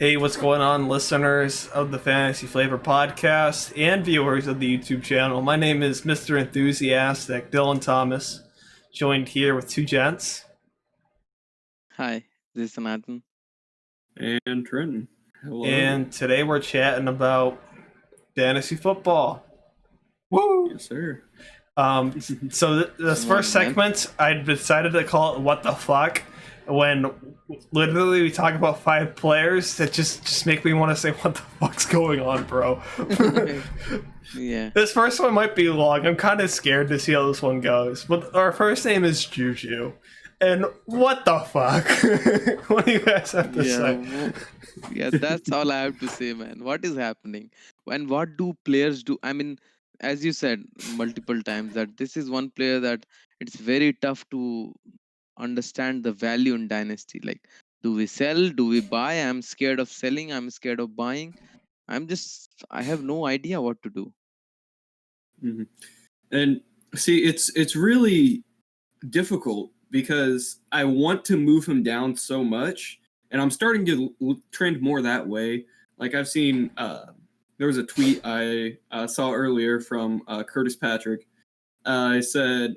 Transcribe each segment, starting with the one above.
Hey, what's going on, listeners of the Fantasy Flavor podcast and viewers of the YouTube channel? My name is Mr. Enthusiastic Dylan Thomas, joined here with two gents. Hi, this is Sanatan. And Trenton. Hello. And today we're chatting about fantasy football. Woo! Yes, sir. So this first segment, I decided to call it "What the Fuck," when literally we talk about 5 players that just make me want to say, "What the fuck's going on, bro?" Yeah. This first one might be long. I'm kind of scared to see how this one goes. But our first name is Juju. And what the fuck? What do you guys have to say? Yeah, that's all I have to say, man. What is happening? And what do players do? I mean, as you said multiple times, that this is one player that it's very tough to understand the value in Dynasty. Like, do we sell? Do we buy? I'm scared of selling. I'm scared of buying. I have no idea what to do. Mm-hmm. And see, it's really difficult because I want to move him down so much, and I'm starting to trend more that way. Like I've seen, there was a tweet I saw earlier from Curtis Patrick. I said,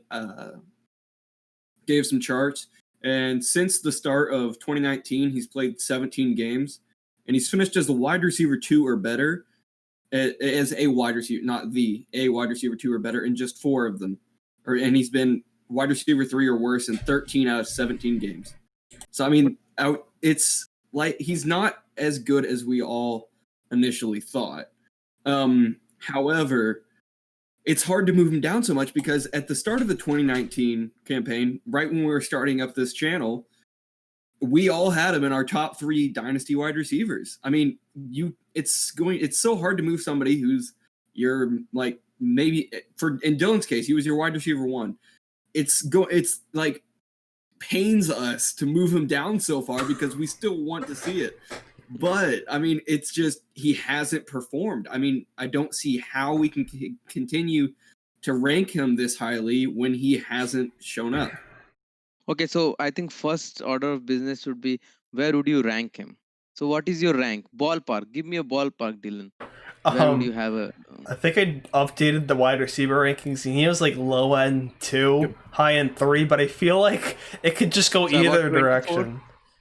gave some charts, and since the start of 2019, he's played 17 games, and he's finished as a wide receiver 2 or better. As a wide receiver, not a wide receiver 2 or better in just 4 of them. And he's been wide receiver 3 or worse in 13 out of 17 games. So, I mean, it's like he's not as good as we all initially thought. However, it's hard to move him down so much because at the start of the 2019 campaign, right when we were starting up this channel, we all had him in our top 3 dynasty wide receivers. I mean, it's so hard to move somebody who's your, like, maybe in Dylan's case, he was your wide receiver 1. It's like pains us to move him down so far because we still want to see it. But I mean, it's just he hasn't performed. I mean, I don't see how we can continue to rank him this highly when he hasn't shown up. Okay, so I think first order of business should be, where would you rank him? So what is your rank? Ballpark. Give me a ballpark, Dylan. Where would you have a? I think I updated the wide receiver rankings, and he was like low end 2, high end 3, but I feel like it could just go either direction.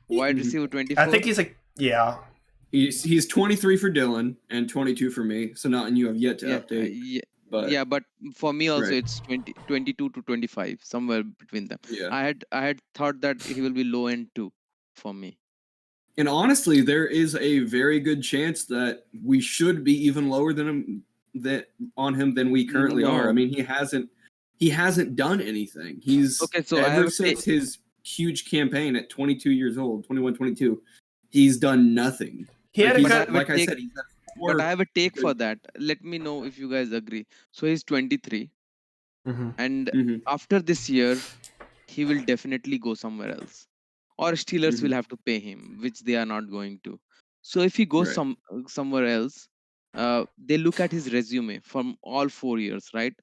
Wide receiver 24. I think he's like, yeah. He's 23 for Dylan and 22 for me. So not, and you have yet to update. But for me also, right. It's 22 to 25, somewhere between them. Yeah. I had thought that he will be low end 2 for me. And honestly, there is a very good chance that we should be even lower than him than we currently are. I mean, he hasn't done anything. He's ever since his huge campaign at 22 years old, 21, 22, he's done nothing. He had like I said, but I have a take for that. Let me know if you guys agree. So he's 23, and after this year, he will definitely go somewhere else, or Steelers will have to pay him, which they are not going to. So if he goes somewhere else, they look at his resume from all 4 years, right?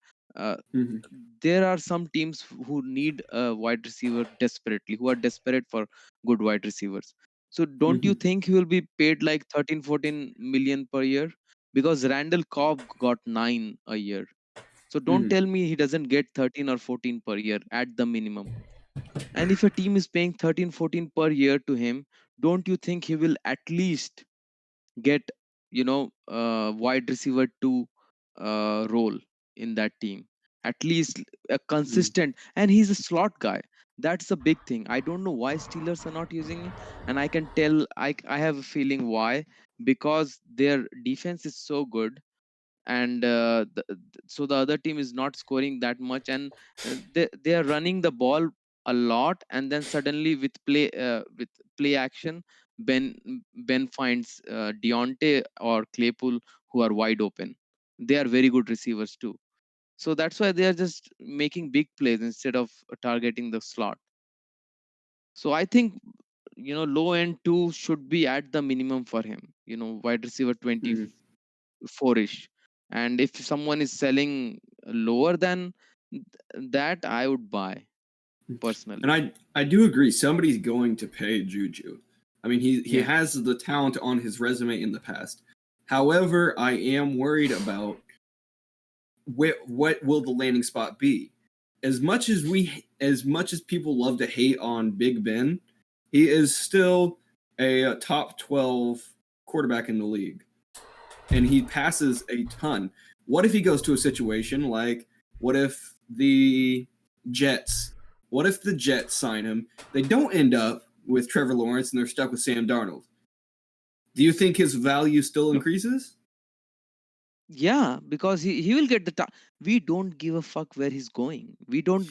There are some teams who need a wide receiver desperately, who are desperate for good wide receivers. So don't you think he will be paid like 13-14 million per year? Because Randall Cobb got 9 a year. So don't tell me he doesn't get 13 or 14 per year at the minimum. And if a team is paying 13-14 per year to him, don't you think he will at least get, wide receiver 2 role in that team? At least a consistent, and he's a slot guy. That's a big thing. I don't know why Steelers are not using him, and I can tell, I have a feeling why. Because their defense is so good, and so the other team is not scoring that much, and they are running the ball a lot, and then suddenly with play action, Ben finds Deontay or Claypool, who are wide open. They are very good receivers too. So that's why they are just making big plays instead of targeting the slot. So I think, low end 2 should be at the minimum for him. Wide receiver 24-ish. And if someone is selling lower than that, I would buy personally. And I do agree, somebody's going to pay Juju. I mean, he has the talent on his resume in the past. However, I am worried about what will the landing spot be. As much as people love to hate on Big Ben, he is still a top 12 quarterback in the league, and he passes a ton. What if he goes to a situation like, what if the Jets sign him? They don't end up with Trevor Lawrence and they're stuck with Sam Darnold. Do you think his value still increases? Yeah, because he will get the we don't give a fuck where he's going. We don't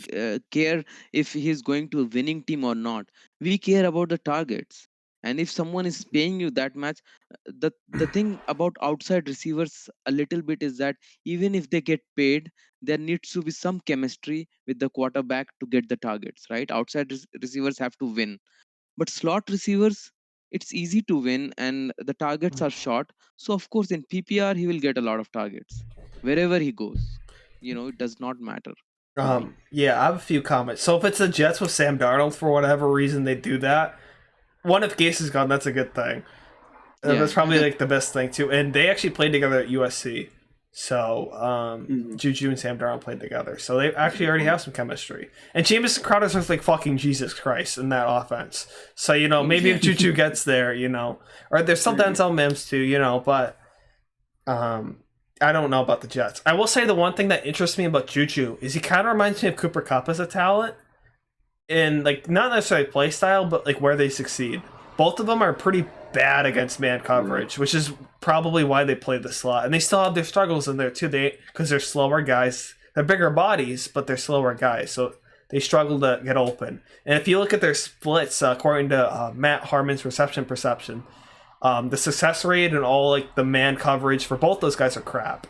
care if he's going to a winning team or not. We care about the targets. And if someone is paying you that much, the thing about outside receivers a little bit is that even if they get paid, there needs to be some chemistry with the quarterback to get the targets, right? Outside receivers have to win. But slot receivers, it's easy to win and the targets are short. So of course in PPR he will get a lot of targets wherever he goes. It does not matter to me. Yeah, I have a few comments. So if it's the Jets with Sam Darnold, for whatever reason they do that, one, if Gase is gone, that's a good thing. That's probably like the best thing too. And they actually played together at USC. So Juju and Sam Darnold played together. So they actually already have some chemistry. And Jamison Crowder's just like fucking Jesus Christ in that offense. So, maybe if Juju gets there, or there's some Denzel Mims too, but I don't know about the Jets. I will say the one thing that interests me about Juju is he kind of reminds me of Cooper Kupp as a talent. In like not necessarily play style, but like where they succeed. Both of them are pretty bad against man coverage, which is probably why they play the slot. And they still have their struggles in there too. Because they're slower guys. They're bigger bodies, but they're slower guys, so they struggle to get open. And if you look at their splits, according to Matt Harmon's reception perception, the success rate and all like the man coverage for both those guys are crap.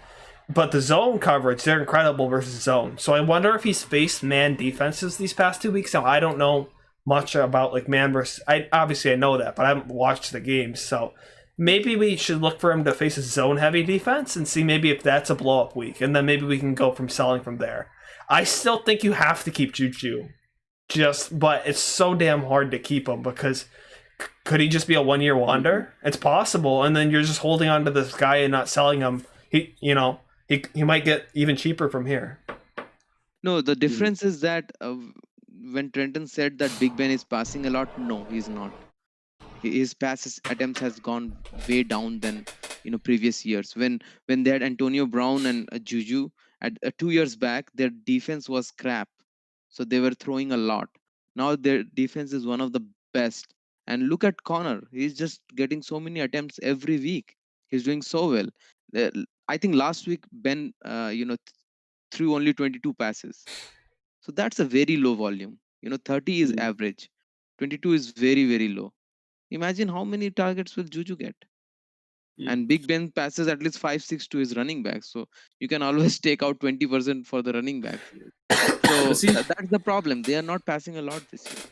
But the zone coverage, they're incredible versus zone. So I wonder if he's faced man defenses these past 2 weeks. Now, I don't know much about like man versus... I know that, but I haven't watched the games. So maybe we should look for him to face a zone-heavy defense and see maybe if that's a blow-up week. And then maybe we can go from selling from there. I still think you have to keep Juju. But it's so damn hard to keep him because could he just be a one-year wonder? It's possible. And then you're just holding on to this guy and not selling him. He might get even cheaper from here. No, the difference is that when Trenton said that Big Ben is passing a lot, no, he's not. His passes attempts has gone way down than previous years. When they had Antonio Brown and Juju at 2 years back, their defense was crap, so they were throwing a lot. Now their defense is one of the best. And look at Connor; he's just getting so many attempts every week. He's doing so well. I think last week Ben, threw only 22 passes. So that's a very low volume. 30 is average. 22 is very, very low. Imagine how many targets will Juju get. And Big Ben passes at least 5-6 to his running back. So you can always take out 20% for the running back. So that's the problem. They are not passing a lot this year.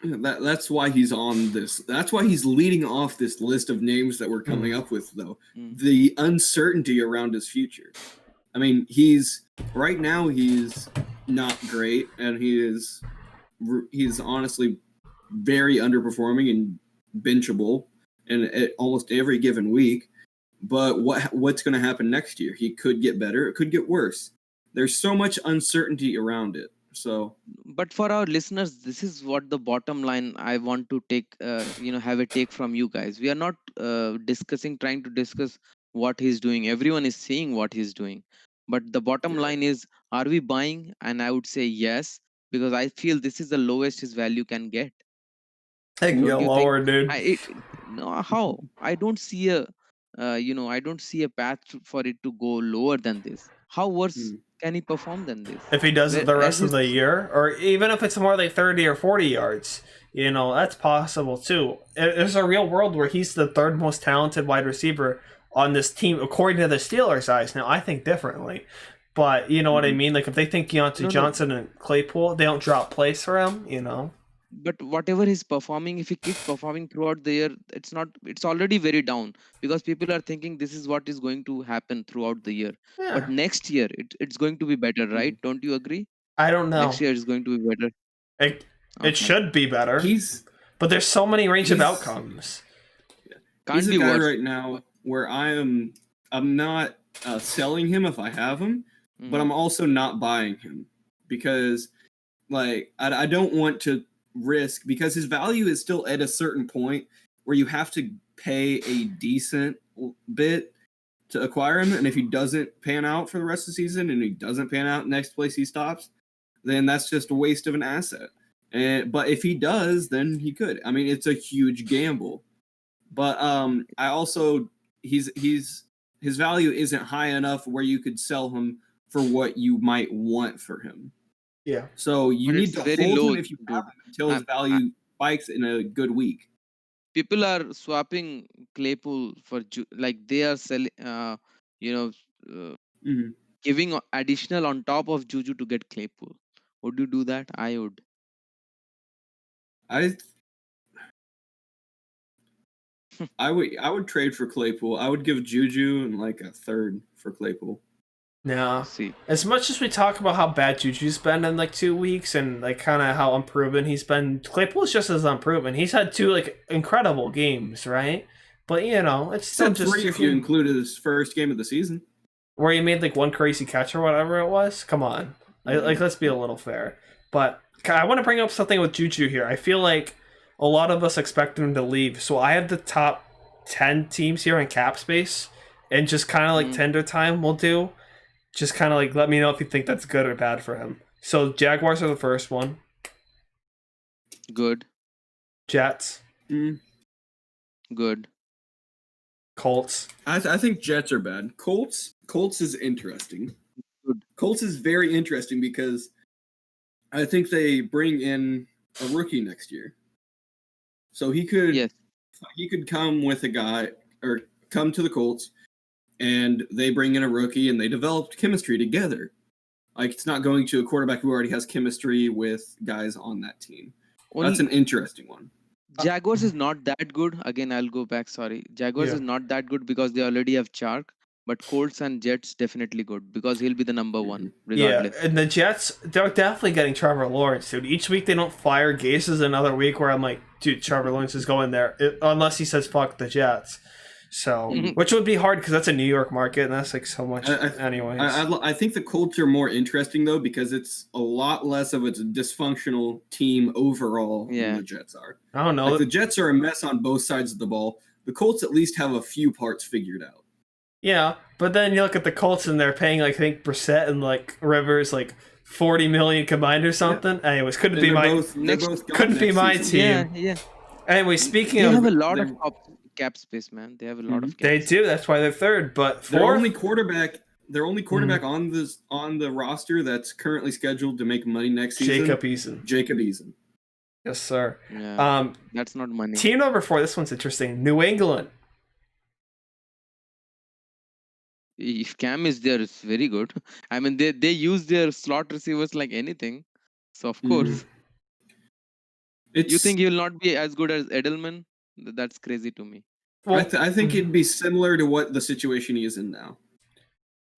That's why he's on this. That's why he's leading off this list of names that we're coming up with, though. The uncertainty around his future. I mean, right now he's not great, and he's honestly very underperforming and benchable in almost every given week. But what's going to happen next year? He could get better. It could get worse. There's so much uncertainty around it. So, but for our listeners, this is what the bottom line I want to take, have a take from you guys. We are not trying to discuss what he's doing. Everyone is seeing what he's doing. But the bottom line is, are we buying? And I would say yes, because I feel this is the lowest his value can get. It can go lower, dude. How? I don't see a, I don't see a path for it to go lower than this. How worse can he perform than this? If he does it the rest of the year, or even if it's more like 30 or 40 yards, that's possible too. There's a real world where he's the third most talented wide receiver on this team, according to the Steelers' eyes. Now, I think differently. But you know what I mean? Like, if they think Deontay Johnson and Claypool, they don't drop plays for him, But whatever he's performing, if he keeps performing throughout the year, it's already very down, because people are thinking this is what is going to happen throughout the year. Yeah. But next year, it's going to be better, right? Don't you agree? I don't know. Next year is going to be better. It should be better. But there's so many range of outcomes. He's a guy right now where I'm not selling him if I have him, but I'm also not buying him because like I don't want to risk, because his value is still at a certain point where you have to pay a decent bit to acquire him, and if he doesn't pan out for the rest of the season and he doesn't pan out next place he stops, then that's just a waste of an asset. But if he does, then he could. I mean, it's a huge gamble. But I also his value isn't high enough where you could sell him for what you might want for him. Yeah. So you need to hold him if you have him until his value spikes in a good week. People are swapping Claypool for like they are selling, giving additional on top of Juju to get Claypool. Would you do that? I would. I would trade for Claypool. I would give Juju and like a third for Claypool. Now, as much as we talk about how bad Juju's been in like 2 weeks and like kind of how unproven he's been, Claypool's just as unproven. He's had 2 like incredible games, right? But it's still just 3 if you included his first game of the season, where he made like 1 crazy catch or whatever it was. Come on, like let's be a little fair. But I want to bring up something with Juju here. I feel like a lot of us expect him to leave, so I have the top 10 teams here in cap space, and just kind of like tender time we'll do. Just kind of like let me know if you think that's good or bad for him. So Jaguars are the first one. Good. Jets. Good. Colts. I think Jets are bad. Colts is interesting. Good. Colts is very interesting because I think they bring in a rookie next year. So he could come with a guy or come to the Colts, and they bring in a rookie and they developed chemistry together. Like, it's not going to a quarterback who already has chemistry with guys on that team. That's an interesting one. Jaguars is not that good. Again, I'll go back. Sorry. Jaguars is not that good because they already have Chark. But Colts and Jets definitely good because he'll be the number 1 regardless. Yeah, and the Jets, they're definitely getting Trevor Lawrence, dude. Each week they don't fire Gase is another week where I'm like, dude, Trevor Lawrence is going there. unless he says fuck the Jets. So, which would be hard because that's a New York market and that's like so much anyways. I think the Colts are more interesting though because it's a lot less of a dysfunctional team overall than the Jets are. I don't know. Like, the Jets are a mess on both sides of the ball. The Colts at least have a few parts figured out. Yeah, but then you look at the Colts and they're paying like I think Brissett and like Rivers like $40 million combined or something. Yeah. Anyways, couldn't be my team. Yeah. Anyway, speaking they of, have a lot of cap space, man. They have a lot of. They do. That's why they're third. But their only quarterback on the roster that's currently scheduled to make money next season. Jacob Eason. Yes, sir. Yeah, that's not money. Team number 4. This one's interesting. New England. If Cam is there, it's very good. I mean, they use their slot receivers like anything. So of course, you think he will not be as good as Edelman? That's crazy to me. Well, I think it'd be similar to what the situation he is in now.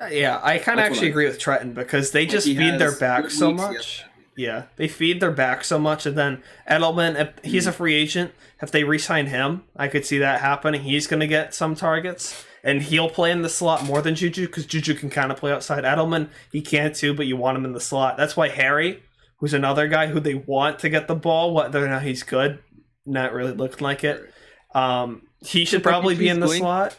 Yeah, I kind of actually agree with Trenton because they just feed their back so much. Yeah, they feed their back so much, and then Edelman, he's a free agent. If they re-sign him, I could see that happening. He's going to get some targets, and he'll play in the slot more than Juju because Juju can kind of play outside. Edelman, he can too, but you want him in the slot. That's why Harry, who's another guy who they want to get the ball, whether or not he's good, not really looking like it. He should probably be in the slot.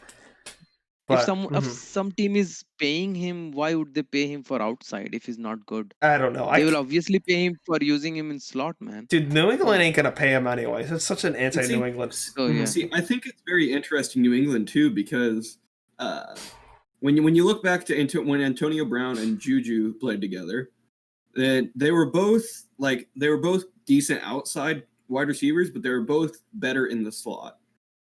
But, if some team is paying him, why would they pay him for outside if he's not good? I don't know. They will obviously pay him for using him in slot, man. Dude, New England ain't gonna pay him anyways. It's such an anti-New England. See, I think it's very interesting New England too because when you look back to when Antonio Brown and Juju played together, they were both decent outside wide receivers, but they were both better in the slot.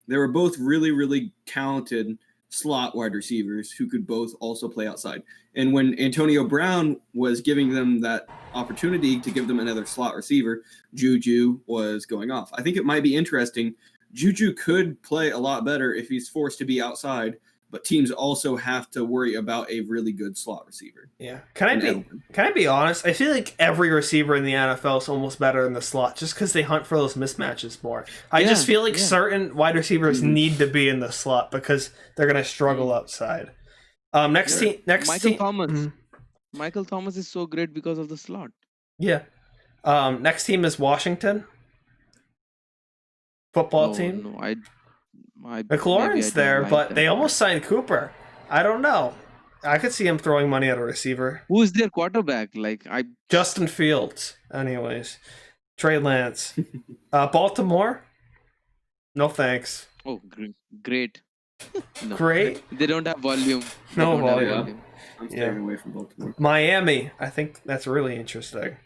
They were both really, really talented slot wide receivers who could both also play outside. And when Antonio Brown was giving them that opportunity to give them another slot receiver, Juju was going off. I think it might be interesting. Juju could play a lot better if he's forced to be outside but teams also have to worry about a really good slot receiver. Yeah. Can I be honest? I feel like every receiver in the NFL is almost better in the slot just because they hunt for those mismatches more. I just feel like certain wide receivers need to be in the slot because they're going to struggle outside. Next Michael team. Thomas. Michael Thomas is so great because of the slot. Yeah. Next team is Washington football team. No, McLaurin's there, but they almost signed Cooper. I don't know. I could see him throwing money at a receiver. Who is their quarterback? Justin Fields. Anyways, Trey Lance. Baltimore. No thanks. Oh, great. No. Great. They don't have volume. No volume. I'm staying away from Baltimore. Miami. I think that's really interesting.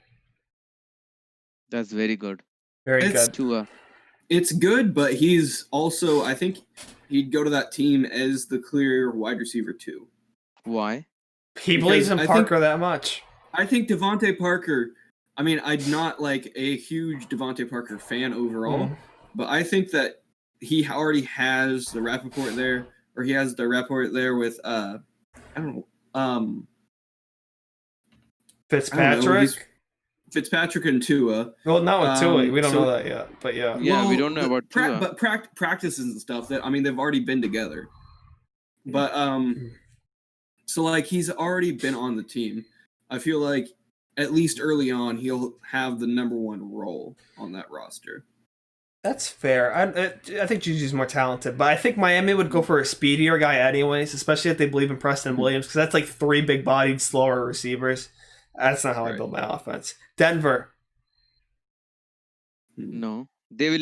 That's very good. Very good. Tua. It's good, but he's also, I think he'd go to that team as the clear wide receiver too. Why? He believes in Parker that much. I think Devontae Parker, I mean, I'm not like a huge Devontae Parker fan overall, but I think that he already has the Rappaport there, or he has the Rappaport there with, I don't know, Fitzpatrick? Fitzpatrick and Tua. Well, not with Tua. We don't know that yet, but yeah. Yeah, we don't know about Tua. But practices and stuff, that I mean, they've already been together. But, so, like, he's already been on the team. I feel like, at least early on, he'll have the number one role on that roster. That's fair. I think Juju's more talented, but I think Miami would go for a speedier guy anyways, especially if they believe in Preston Williams, because that's like 3 big-bodied, slower receivers. That's not how I build my offense. Denver. No, they will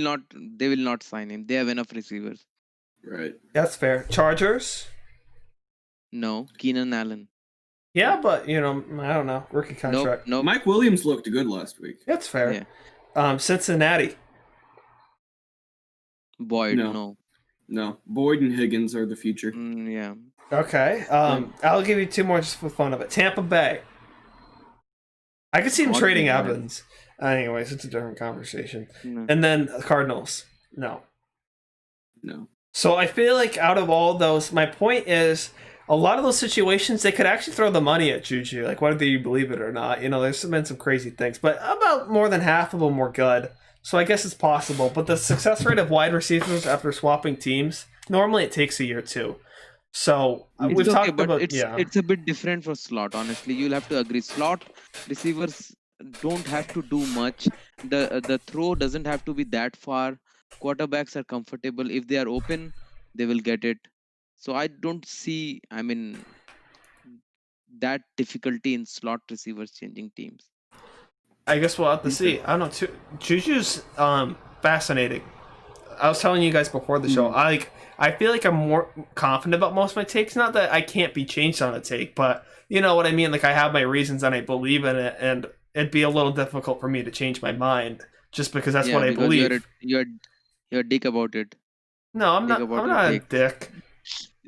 not sign him. They have enough receivers. Right. That's fair. Chargers. No, Keenan Allen. Yeah, but I don't know. Rookie contract. Nope. Mike Williams looked good last week. That's fair. Yeah. Cincinnati. Boyd. No. Boyd and Higgins are the future. Yeah. Okay. I'll give you 2 more just for fun of it. Tampa Bay. I could see him trading Evans. Anyways, it's a different conversation. No. And then Cardinals. No. So I feel like out of all those, my point is, a lot of those situations, they could actually throw the money at Juju. Like, whether you believe it or not. There's been some crazy things. But about more than half of them were good. So I guess it's possible. But the success rate of wide receivers after swapping teams, normally it takes a year too. So we've talked about it's a bit different for slot, honestly. You'll have to agree. Slot receivers don't have to do much. The throw doesn't have to be that far. Quarterbacks are comfortable. If they are open, they will get it. So I don't see, that difficulty in slot receivers changing teams. I guess we'll have to see. I don't know. Juju's fascinating. I was telling you guys before the show, I feel like I'm more confident about most of my takes. Not that I can't be changed on a take, but you know what I mean? Like, I have my reasons and I believe in it, and it'd be a little difficult for me to change my mind just because that's what I believe. You're a dick about it. No, I'm not a dick.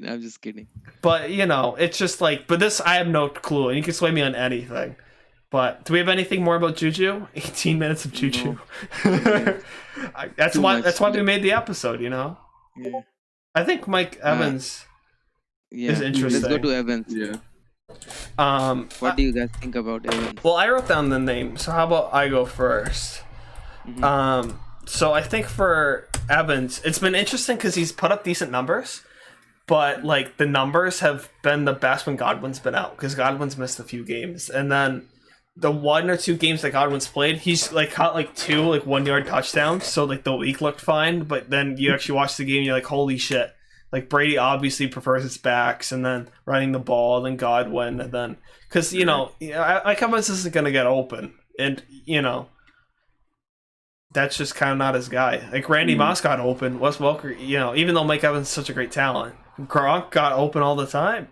I'm just kidding. But, it's just like, I have no clue, and you can sway me on anything. But do we have anything more about Juju? 18 minutes of Juju. No. That's why we made the episode, Yeah. I think Mike Evans is interesting. Let's go to Evans. Yeah. What do you guys think about Evans? Well, I wrote down the name, so how about I go first? Mm-hmm. So I think for Evans, it's been interesting because he's put up decent numbers, but like the numbers have been the best when Godwin's been out because Godwin's missed a few games, and then the 1 or 2 games that Godwin's played, he's like caught like 2 1-yard touchdowns. So like the week looked fine, but then you actually watch the game, and you're like, holy shit! Like Brady obviously prefers his backs, and then running the ball, and then Godwin, and then because I Evans isn't gonna get open, and that's just kind of not his guy. Like Randy Moss got open, Wes Welker, even though Mike Evans is such a great talent, Gronk got open all the time.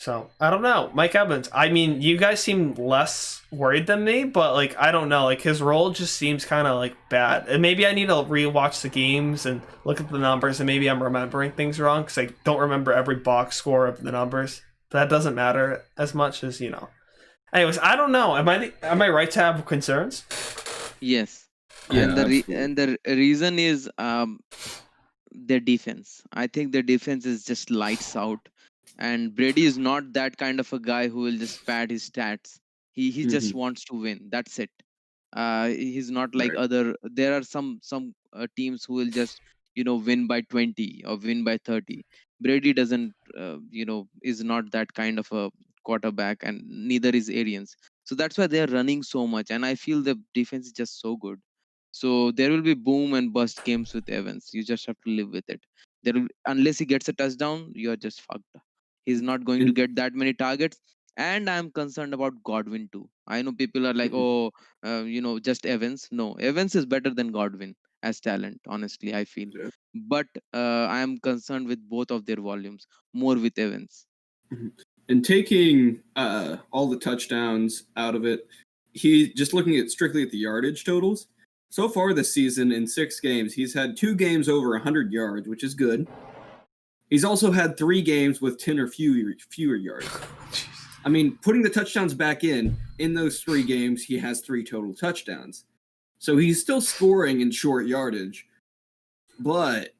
So, I don't know. Mike Evans, I mean, you guys seem less worried than me, but, like, I don't know. Like, his role just seems kind of, like, bad. And maybe I need to rewatch the games and look at the numbers, and maybe I'm remembering things wrong, because I don't remember every box score of the numbers. But that doesn't matter as much as, Anyways, I don't know. Am I right to have concerns? Yes. Yeah, and the reason is their defense. I think their defense is just lights out, and Brady is not that kind of a guy who will just pad his stats. He just wants to win. That's it. He's not like Right. other. There are some teams who will just win by 20 or win by 30. Brady doesn't is not that kind of a quarterback, and neither is Arians. So that's why they are running so much, and I feel the defense is just so good. So there will be boom and bust games with Evans. You just have to live with it. Unless he gets a touchdown, you're just fucked. He's not going to And get that many targets. And I'm concerned about Godwin too. I know people are like, oh, just Evans. No, Evans is better than Godwin as talent. Honestly, I feel. yeah. But I am concerned with both of their volumes. More with Evans. And taking all the touchdowns out of it, he just looking at strictly at the yardage totals. So far this season, in 6 games, he's had 2 games over 100 yards, which is good. He's also had 3 games with 10 or fewer yards. I mean, putting the touchdowns back in those 3 games, he has 3 total touchdowns. So he's still scoring in short yardage. But,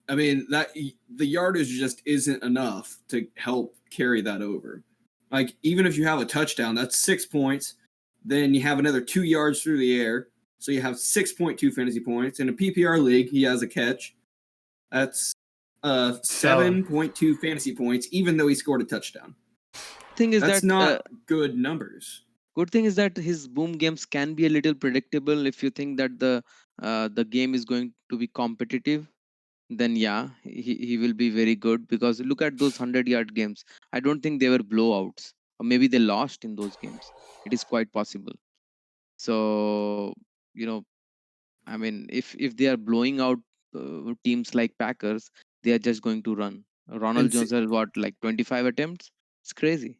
I mean, that the yardage just isn't enough to help carry that over. Like, even if you have a touchdown, that's 6 points. Then you have another 2 yards through the air. So you have 6.2 fantasy points. In a PPR league, he has a catch. That's 7.2 fantasy points, even though he scored a touchdown. Thing is That's that not good numbers. good thing is that his boom games can be a little predictable. If you think that the game is going to be competitive, then yeah, he will be very good, because look at those 100-yard games. I don't think they were blowouts, or maybe they lost in those games. It is quite possible. So I mean, if they are blowing out teams like Packers, they are just going to run. Ronald And Jones has what, like 25 attempts? It's crazy.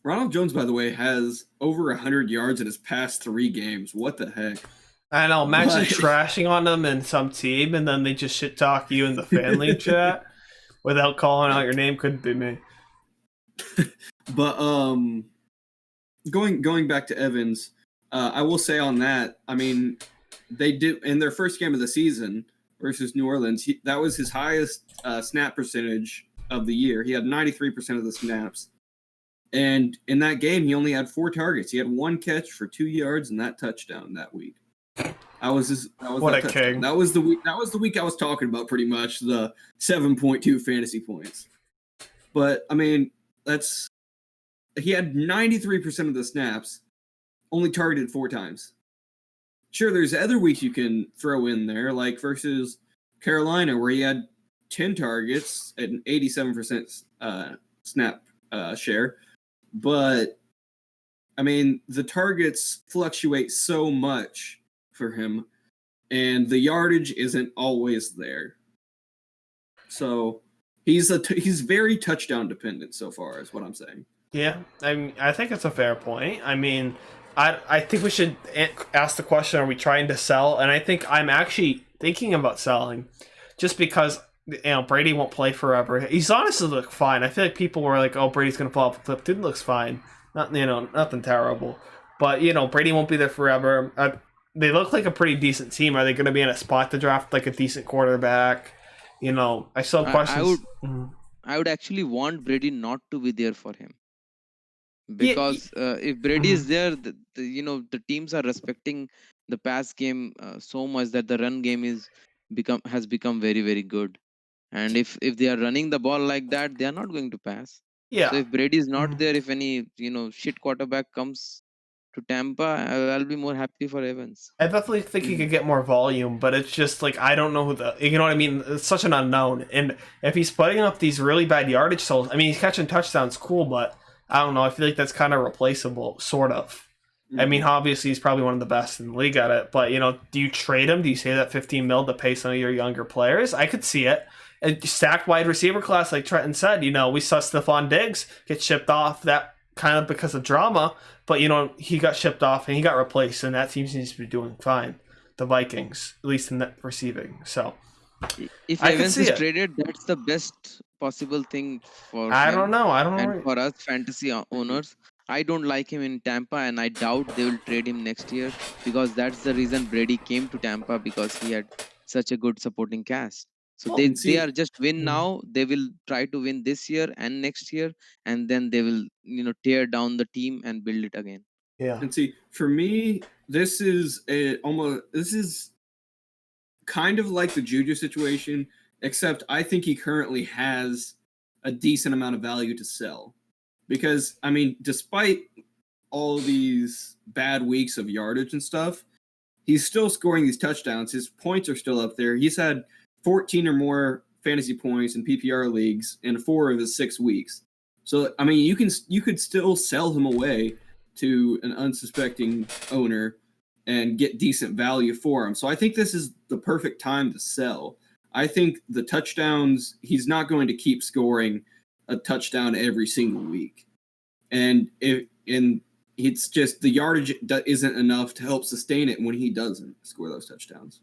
Ronald Jones, by the way, has over 100 yards in his past 3 games. What the heck? I know. Imagine But- trashing on them in some team, and then they just shit talk you in the fan league chat without calling out your name. Couldn't be me. But going back to Evans, I will say on that, I mean, they did in their first game of the season versus New Orleans. That was his highest snap percentage of the year. He had 93% of the snaps, and in that game, he only had 4 targets. He had 1 catch for 2 yards and that touchdown that week. That was What a touchdown. king. That was the week. That was the week I was talking about. Pretty much the 7.2 fantasy points. But I mean, he had 93% of the snaps, only targeted 4 times. Sure, there's other weeks you can throw in there, like versus Carolina, where he had 10 targets at an 87% snap share. But, I mean, the targets fluctuate so much for him, and the yardage isn't always there. So he's very touchdown dependent so far, is what I'm saying. Yeah, I think it's a fair point. I mean, I think we should ask the question: are we trying to sell? And I think I'm actually thinking about selling, just because Brady won't play forever. He's honestly look fine. I feel like people were like, "Oh, Brady's gonna fall off a cliff." Dude looks fine. Nothing terrible. But Brady won't be there forever. They look like a pretty decent team. Are they going to be in a spot to draft like a decent quarterback? I still have questions. I would actually want Brady not to be there for him, because if Brady is there, the teams are respecting the pass game so much that the run game has become very, very good. And if they are running the ball like that, they are not going to pass. Yeah. So if Brady is not there, if any shit quarterback comes to Tampa, I'll be more happy for Evans. I definitely think he could get more volume, but it's just like I don't know you know what I mean? It's such an unknown. And if he's putting up these really bad yardage totals, I mean, he's catching touchdowns, cool, but I don't know. I feel like that's kind of replaceable, sort of. I mean, obviously he's probably one of the best in the league at it, but do you trade him? Do you save that 15 mil to pay some of your younger players? I could see it. And stacked wide receiver class, like Trenton said, we saw Stephon Diggs get shipped off that kind of because of drama, but he got shipped off and he got replaced, and that team seems to be doing fine. The Vikings, at least in that receiving. So if Evans is traded, that's the best possible thing for him. I don't know. And for us fantasy owners, I don't like him in Tampa, and I doubt they will trade him next year, because that's the reason Brady came to Tampa, because he had such a good supporting cast. So they are just win now. They will try to win this year and next year, and then they will tear down the team and build it again. Yeah. And see, for me, this is kind of like the Juju situation, except I think he currently has a decent amount of value to sell. Because, I mean, despite all these bad weeks of yardage and stuff, he's still scoring these touchdowns. His points are still up there. He's had 14 or more fantasy points in PPR leagues in 4 of his 6 weeks. So, I mean, you could still sell him away to an unsuspecting owner and get decent value for him. So I think this is the perfect time to sell. I think the touchdowns, he's not going to keep scoring a touchdown every single week. And it's just the yardage isn't enough to help sustain it when he doesn't score those touchdowns.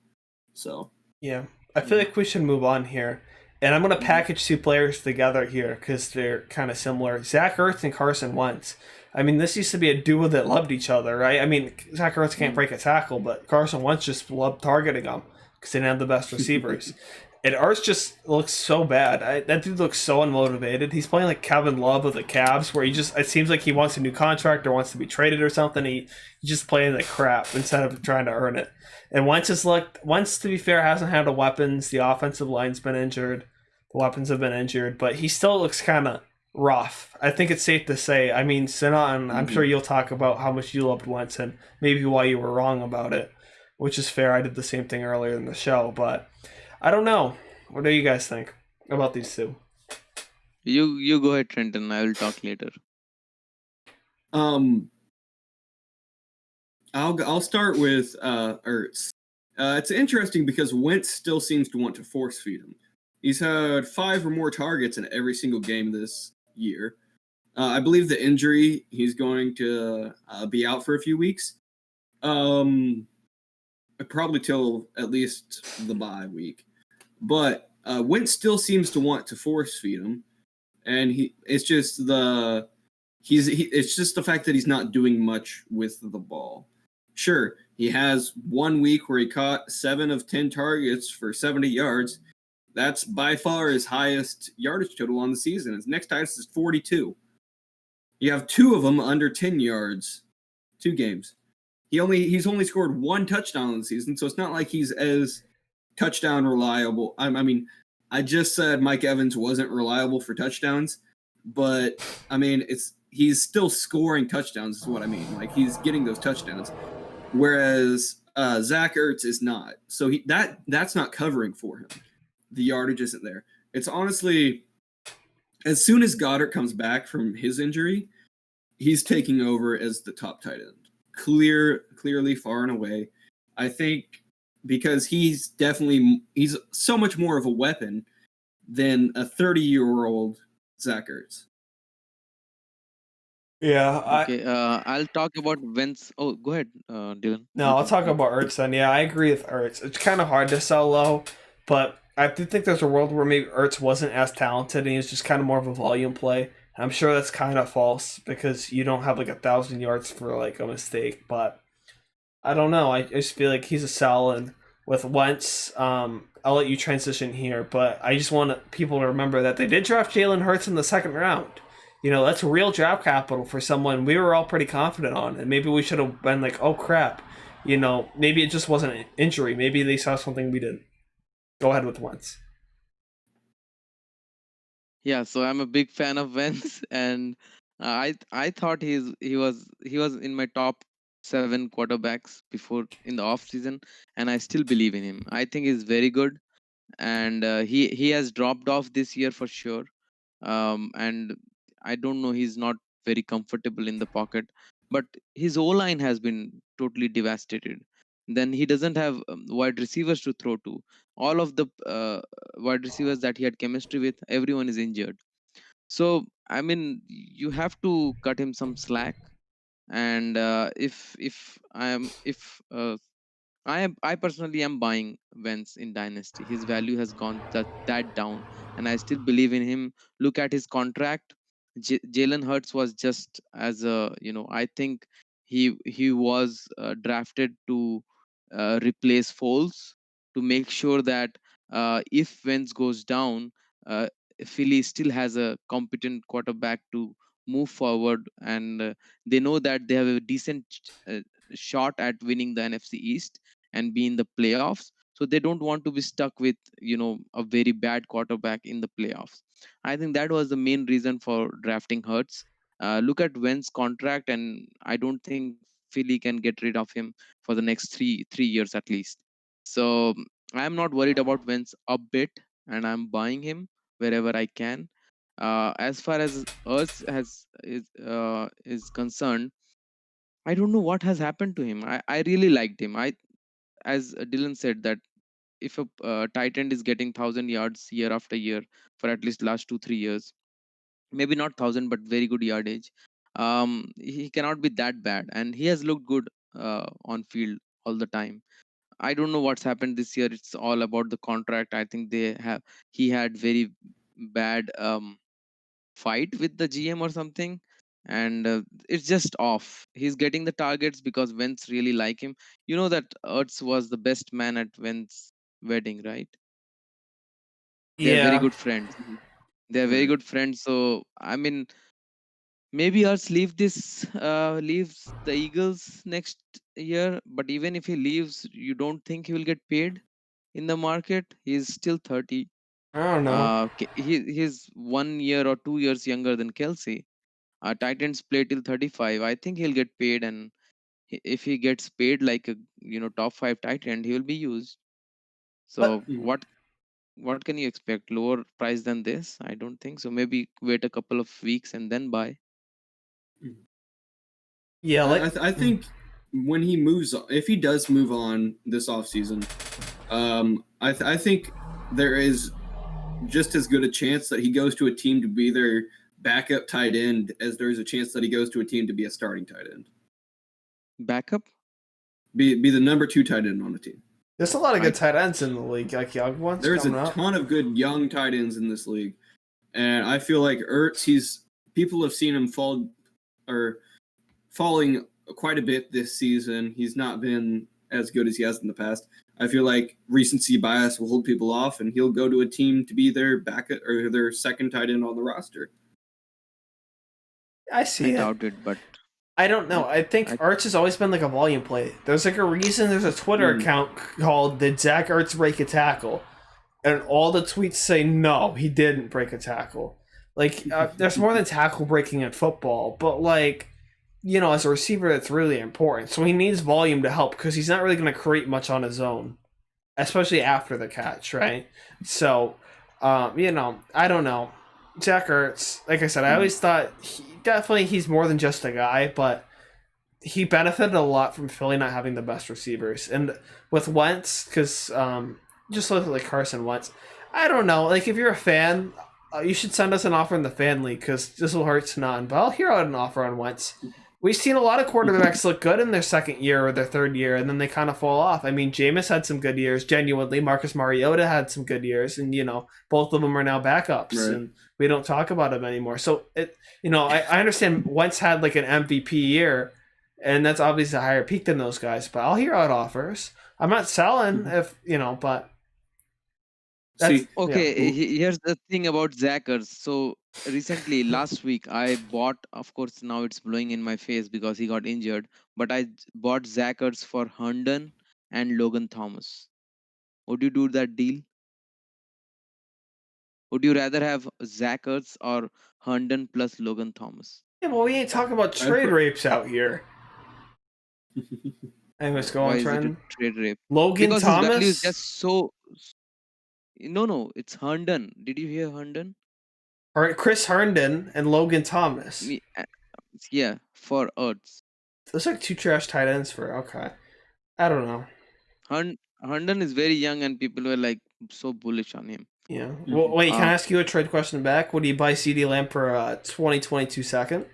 So yeah, I feel like we should move on here. And I'm going to package 2 players together here because they're kind of similar. Zach Ertz and Carson Wentz. I mean, this used to be a duo that loved each other, right? I mean, Zach Ertz can't break a tackle, but Carson Wentz just loved targeting him because they didn't have the best receivers. And Ertz just looks so bad. That dude looks so unmotivated. He's playing like Kevin Love of the Cavs, where it seems like he wants a new contract or wants to be traded or something. He's just playing like crap instead of trying to earn it. And Wentz, to be fair, hasn't had the weapons. The offensive line's been injured. The weapons have been injured, but he still looks kind of rough. I think it's safe to say. I mean, Sinan, I'm sure you'll talk about how much you loved Wentz and maybe why you were wrong about it, which is fair. I did the same thing earlier in the show, but I don't know. What do you guys think about these 2? You go ahead, Trenton. I will talk later. I'll start with Ertz. It's interesting because Wentz still seems to want to force feed him. He's had 5 or more targets in every single game this year. I believe the injury, he's going to be out for a few weeks. Probably till at least the bye week. But Wentz still seems to want to force feed him, and it's just the fact that he's not doing much with the ball. Sure, he has 1 week where he caught 7 of 10 targets for 70 yards. That's by far his highest yardage total on the season. His next highest is 42. You have 2 of them under 10 yards, 2 games. He's only scored 1 touchdown on the season, so it's not like he's as touchdown reliable. I mean, I just said Mike Evans wasn't reliable for touchdowns, but I mean, he's still scoring touchdowns is what I mean. Like, he's getting those touchdowns, whereas Zach Ertz is not. So that's not covering for him. The yardage isn't there. It's honestly, as soon as Goddard comes back from his injury, he's taking over as the top tight end. Clearly far and away. I think because he's so much more of a weapon than a 30-year-old Zach Ertz. Yeah. Okay. I'll talk about Wentz. Oh, go ahead, Dylan. No, I'll talk about Ertz then. Yeah, I agree with Ertz. It's kind of hard to sell low, but I do think there's a world where maybe Ertz wasn't as talented and he was just kind of more of a volume play. I'm sure that's kind of false because you don't have like 1,000 yards for like a mistake, but I don't know. I just feel like he's a sell, and with Wentz, I'll let you transition here, but I just want people to remember that they did draft Jalen Hurts in the 2nd round. You know, that's real draft capital for someone we were all pretty confident on, and maybe we should have been like, oh crap, maybe it just wasn't an injury. Maybe they saw something we didn't. Go ahead with Wentz. Yeah, so I'm a big fan of Wentz, and I thought he was in my top 7 quarterbacks before in the off season, and I still believe in him. I think he's very good, and he has dropped off this year for sure. And I don't know, he's not very comfortable in the pocket, but his O-line has been totally devastated. Then he doesn't have wide receivers to throw to. All of the wide receivers that he had chemistry with, everyone is injured. So I mean, you have to cut him some slack. And I personally am buying Wentz in Dynasty. His value has gone that down, and I still believe in him. Look at his contract. Jalen Hurts was just as a I think he was drafted to replace Foles, to make sure that if Wentz goes down, Philly still has a competent quarterback to move forward, and they know that they have a decent uh, shot at winning the NFC East and be in the playoffs. So they don't want to be stuck with a very bad quarterback in the playoffs. I think that was the main reason for drafting Hurts. Look at Wentz's contract, and I don't think Philly can get rid of him for the next three years at least. So I'm not worried about Wentz a bit, and I'm buying him wherever I can. As far as us is concerned, I don't know what has happened to him. I really liked him. As Dylan said, that if a tight end is getting 1,000 yards year after year for at least last 2-3 years, maybe not 1,000 but very good yardage, he cannot be that bad, and he has looked good on field all the time. I don't know what's happened this year. It's all about the contract. I think he had very bad fight with the GM or something, and it's just off. He's getting the targets because Wentz really like him. You know that Ertz was the best man at Wentz's wedding, right? They're very Yeah. good friends. They're very good friends. So I mean, maybe Ertz leaves the Eagles next year. But even if he leaves, you don't think he will get paid in the market? He's still 30. I don't know. He's 1 year or 2 years younger than Kelsey. Titans play till 35. I think he'll get paid, and if he gets paid like a top five tight end, he will be used. But So what can you expect? Lower price than this? I don't think so. Maybe wait a couple of weeks and then buy. yeah, I think when he moves, if he does move on this offseason, I think there is just as good a chance that he goes to a team to be their backup tight end as there's a chance that he goes to a team to be a starting tight end. Backup? Be the number 2 tight end on the team. There's a lot of good tight ends in the league, like young ones. There's a ton of good young tight ends in this league, and I feel like Ertz, people have seen him falling quite a bit this season. He's not been as good as he has in the past. I feel like recency bias will hold people off, and he'll go to a team to be their backup or their second tight end on the roster. I see. I doubt it, but I don't know. I think Ertz has always been like a volume play. There's like a reason there's a Twitter account called "Did Zach Ertz break a tackle?" and all the tweets say no, he didn't break a tackle. Like there's more than tackle breaking in football, but like as a receiver, that's really important. So he needs volume to help because he's not really going to create much on his own, especially after the catch, right? So, I don't know. Zach Ertz, like I said, I always thought he's more than just a guy, but he benefited a lot from Philly not having the best receivers. And with Wentz, because just look at like Carson Wentz, I don't know. Like if you're a fan, you should send us an offer in the fan league because this will hurt none. But I'll hear out an offer on Wentz. We've seen a lot of quarterbacks look good in their second year or their third year, and then they kind of fall off. I mean, Jameis had some good years, genuinely. Marcus Mariota had some good years, and both of them are now backups, right. And we don't talk about them anymore. So I understand Wentz had like an MVP year, and that's obviously a higher peak than those guys. But I'll hear out offers. I'm not selling if but. Okay, here's the thing about Zach Ertz. So recently, last week, I bought, of course, now it's blowing in my face because he got injured, but I bought Zach Ertz for Herndon and Logan Thomas. Would you do that deal? Would you rather have Zach Ertz or Herndon plus Logan Thomas? Yeah, well, we ain't talking about trade rapes out here. Anyways, go on, trend. Trade rape? Logan because Thomas? His value is just so... No, it's Herndon. Did you hear Herndon? All right, Chris Herndon and Logan Thomas. Yeah, for Ertz. Those are like two trash tight ends for okay. I don't know. Herndon is very young and people were like so bullish on him. Yeah. Well, wait, can I ask you a trade question back? Would you buy CeeDee Lamb for a 2022 second?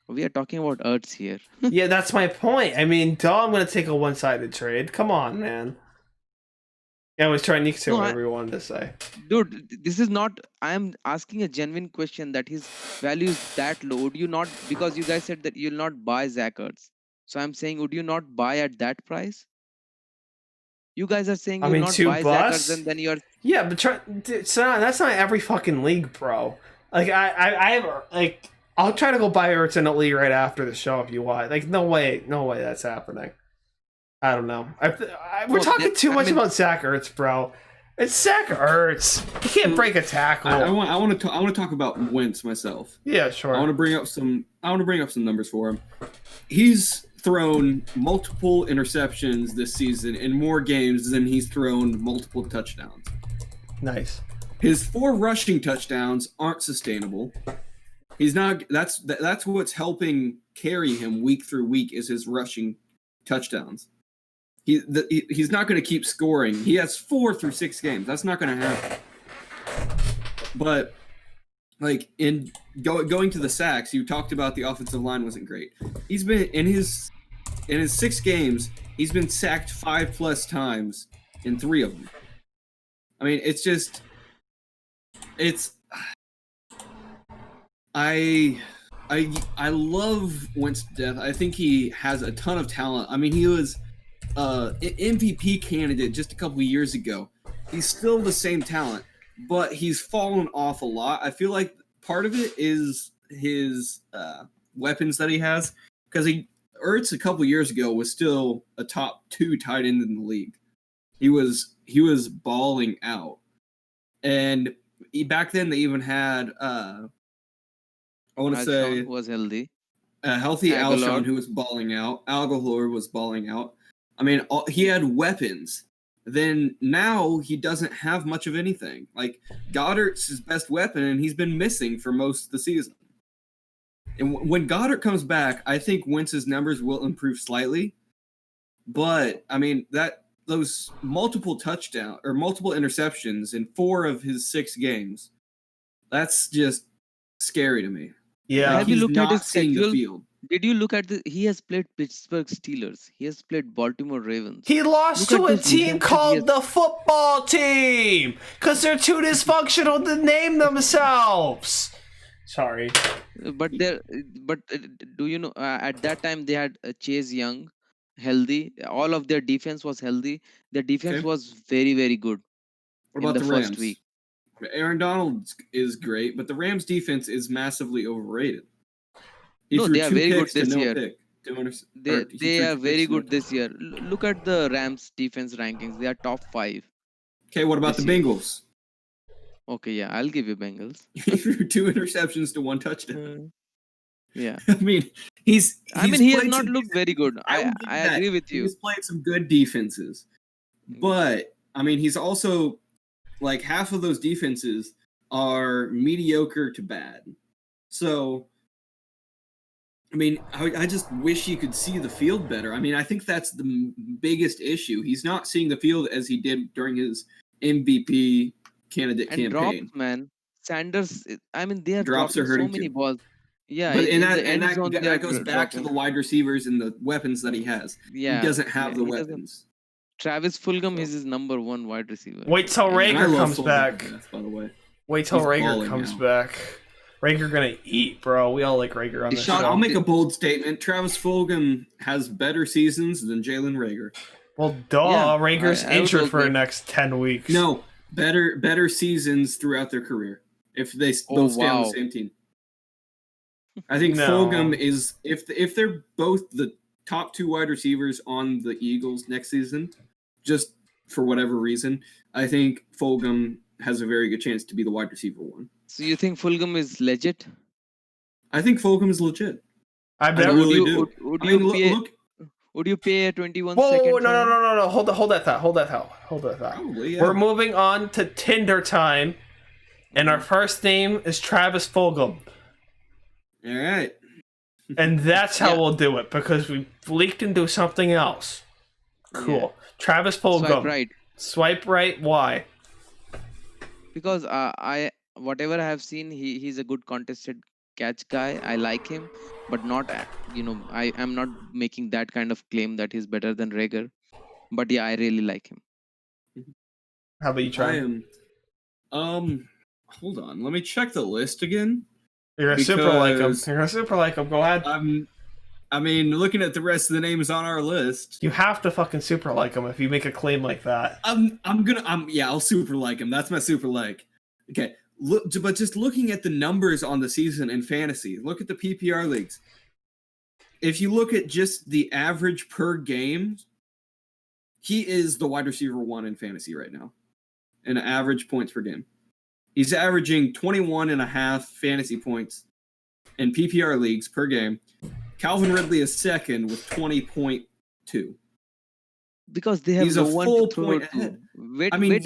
We are talking about Ertz here. Yeah, that's my point. I mean, I'm going to take a one-sided trade. Come on, man. Yeah, I was trying to say whatever you wanted to say. Dude, this is not... I am asking a genuine question that his value is that low. Would you not... Because you guys said that you'll not buy Zach Ertz. So I'm saying, would you not buy at that price? You guys are saying I you'll mean, not 2 buy busts? Zackers, and then you're Yeah, but that's not every fucking league, bro. Like I have like I'll try to go buy Ertz in a league right after the show if you want. Like no way that's happening. I don't know. We're talking too much about Zach Ertz, bro. It's Zach Ertz. He can't break a tackle. I want to talk about Wentz myself. Yeah, sure. I want to bring up some numbers for him. He's thrown multiple interceptions this season in more games than he's thrown multiple touchdowns. Nice. His 4 rushing touchdowns aren't sustainable. He's not. That's what's helping carry him week through week is his rushing touchdowns. He's not going to keep scoring. He has 4 through 6 games. That's not going to happen. But like in going to the sacks, you talked about the offensive line wasn't great. He's been in his 6 games. He's been sacked 5+ times in 3 of them. I mean, I love Wentz to death. I think he has a ton of talent. I mean, he was an MVP candidate just a couple of years ago. He's still the same talent, but he's fallen off a lot. I feel like part of it is his weapons that he has, because Ertz a couple of years ago was still a top 2 tight end in the league. He was balling out, and back then they even had I want to say was healthy. A healthy Alshon who was balling out. Algalor was balling out. I mean, he had weapons. Then now he doesn't have much of anything. Like Goddard's his best weapon, and he's been missing for most of the season. And when Goddard comes back, I think Wentz's numbers will improve slightly. But I mean those multiple touchdowns or multiple interceptions in 4 of his 6 games, that's just scary to me. Yeah, have you looked at his schedule? The field. Did you look at he has played Pittsburgh Steelers. He has played Baltimore Ravens. He lost to a team called the football team because they're too dysfunctional to name themselves. Sorry. But do you know at that time they had Chase Young healthy. All of their defense was healthy. Their defense was very, very good. What about the Rams? First week. Aaron Donald is great, but the Rams defense is massively overrated. No, they are very good this year. They are very good this year. Look at the Rams defense rankings. They are top 5. Okay, what about the Bengals? Okay, yeah, I'll give you Bengals. 2 interceptions to 1 touchdown. Yeah. I mean, he has not looked very good. I agree with you. He's played some good defenses. But, I mean, he's also, like, half of those defenses are mediocre to bad. So, I mean, I just wish he could see the field better. I mean, I think that's the biggest issue. He's not seeing the field as he did during his MVP candidate campaign. Drops, man. Sanders, I mean, they are drops dropping are hurting so many too. Balls. Yeah, but that goes back to the wide receivers and the weapons that he has. Yeah, he doesn't have the weapons. Travis Fulgam is his number 1 wide receiver. Wait till Rager comes back. By the way, wait till Rager comes back. Rager gonna eat, bro. We all like Rager on this show. I'll make a bold statement. Travis Fulgham has better seasons than Jalen Rager. Well, duh. Yeah, Rager's injured for the next 10 weeks. No, better seasons throughout their career if they both stay on the same team. I think Fulgham is if they're both the top 2 wide receivers on the Eagles next season, just for whatever reason, I think Fulgham has a very good chance to be the wide receiver 1. So you think Fulgham is legit? I think Fulgham is legit. I really do. Would you pay a 21 Whoa, second? No. Hold that thought. Probably, yeah. We're moving on to Tinder time, and our first name is Travis Fulgham. All right. And that's how we'll do it, because we leaked into something else. Cool. Yeah. Travis Fulgham. Swipe right. Why? Because whatever I have seen, he's a good contested catch guy. I like him, but not I am not making that kind of claim that he's better than Rager. But yeah, I really like him. How about you, Trey? Hold on, let me check the list again. You're gonna super like him. Go ahead. I mean, looking at the rest of the names on our list, you have to fucking super like him if you make a claim like that. I'll super like him. That's my super like. Okay, but just looking at the numbers on the season in fantasy, look at the PPR leagues. If you look at just the average per game, he is the wide receiver 1 in fantasy right now, in average points per game. He's averaging 21.5 fantasy points in PPR leagues per game. Calvin Ridley is second with 20.2. Because they have He's no a one full to throw point to. ahead. Wait a few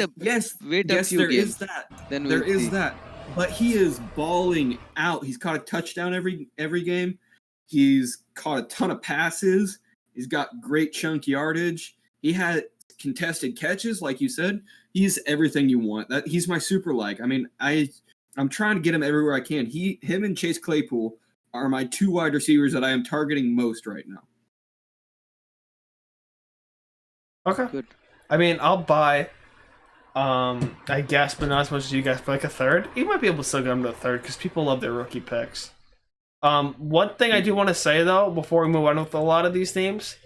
there games. is that. Then There we'll is see. that. But he is balling out. He's caught a touchdown every game. He's caught a ton of passes. He's got great chunk yardage. He had contested catches, like you said. He's everything you want. He's my super like. I mean, I'm trying to get him everywhere I can. Him and Chase Claypool are my 2 wide receivers that I am targeting most right now. Okay. Good. I mean, I'll buy, I guess, but not as much as you guys, for like a third. You might be able to still get him to a third because people love their rookie picks. One thing I do want to say, though, before we move on with a lot of these names,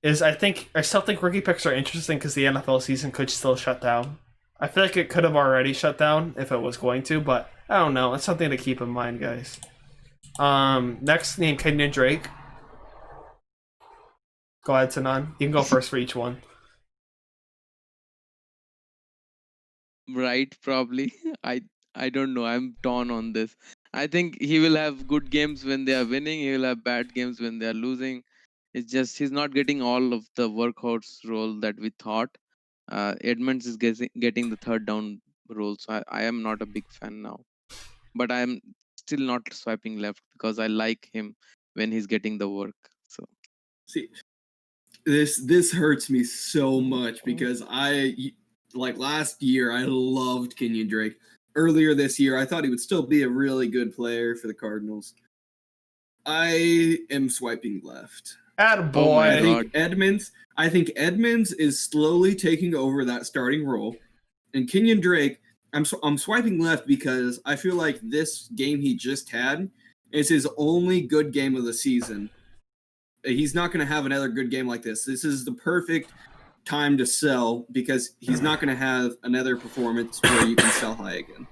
is I still think rookie picks are interesting because the NFL season could still shut down. I feel like it could have already shut down if it was going to, but I don't know. It's something to keep in mind, guys. Next name, Kenyon Drake. Go ahead, Sanan. You can go first for each one. Right, probably. I don't know. I'm torn on this. I think he will have good games when they are winning. He will have bad games when they are losing. It's just he's not getting all of the workhorse role that we thought. Edmonds is getting the third down role, so I am not a big fan now. But I am still not swiping left because I like him when he's getting the work. So see, this hurts me so much because last year I loved Kenyon Drake. Earlier this year, I thought he would still be a really good player for the Cardinals. I am swiping left. Attaboy. I think Edmonds is slowly taking over that starting role. And Kenyon Drake, I'm swiping left because I feel like this game he just had is his only good game of the season. He's not going to have another good game like this. This is the perfect time to sell because he's not going to have another performance where you can sell high again.